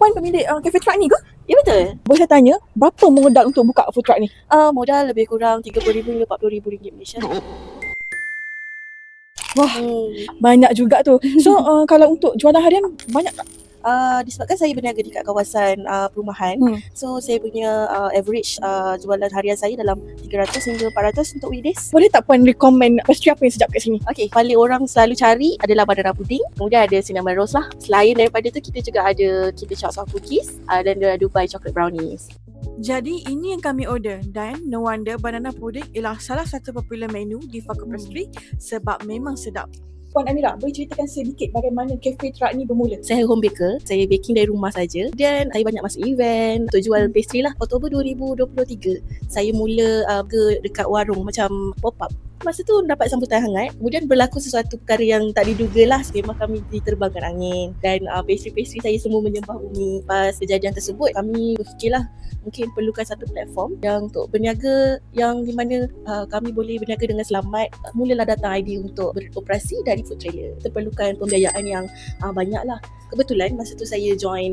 Puan pemilik cafe truck ni ke? Ya betul. Boleh saya tanya, berapa modal untuk buka food truck ni? Modal lebih kurang RM30,000 hingga RM40,000 Malaysia. Wah, banyak juga tu. So, kalau untuk jualan harian, banyak tak? Disebabkan saya berniaga dekat kawasan perumahan, so saya punya average jualan harian saya dalam 300 hingga 400 untuk weekdays. Boleh tak Puan recommend pastry apa yang sedap kat sini? Okey, paling orang selalu cari adalah banana pudding. Kemudian ada cinnamon rolls lah. Selain daripada tu, kita juga ada kita chocolate soft cookies dan ada Dubai chocolate brownies. Jadi ini yang kami order dan no wonder banana pudding ialah salah satu popular menu di Fako Pastry sebab memang sedap. Puan Amira, boleh ceritakan sedikit bagaimana cafe truck ni bermula? Saya home baker, saya baking dari rumah saja dan saya banyak masuk event untuk jual pastry lah. Oktober 2023, saya mula dekat warung macam pop-up. Masa tu dapat sambutan hangat. Kemudian berlaku sesuatu perkara yang tak diduga lah. Memang kami diterbangkan angin dan pastry-pastry saya semua menyembah bumi. Pas kejadian tersebut, kami berfikirlah mungkin perlukan satu platform yang untuk berniaga yang di mana kami boleh berniaga dengan selamat. Mulalah datang idea untuk beroperasi dari food trailer. Kita perlukan pembiayaan yang banyak lah. Kebetulan masa tu saya join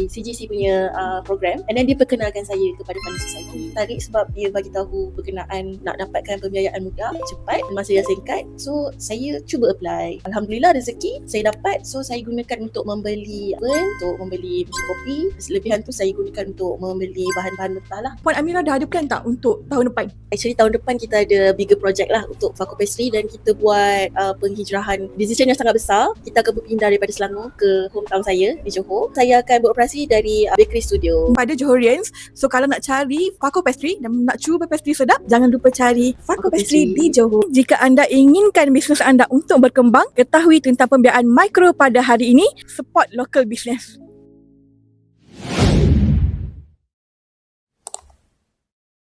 CGC punya program and then dia perkenalkan saya kepada Funding Society. Tarik sebab dia bagi tahu berkenaan nak dapatkan pembiayaan mudah, cepat, masa yang singkat. So saya cuba apply. Alhamdulillah rezeki saya dapat. So saya gunakan untuk membeli untuk membeli mesin kopi. Selebihan tu saya gunakan untuk membeli bahan-bahan mentah lah. Puan Amira dah ada plan tak untuk tahun depan? Actually tahun depan kita ada bigger project lah untuk Fako Pastry dan kita buat penghijrahan. Decision yang sangat besar. Kita akan berpindah daripada Selangor ke hometown saya di Johor. Saya akan beroperasi dari bakery studio. Pada Johorians, so kalau nak cari Fako Pastry dan nak cuba pastry sedap, jangan lupa cari Fako Pastry di Johor. Jika anda inginkan bisnes anda untuk berkembang, ketahui tentang pembiayaan mikro pada hari ini, support local business.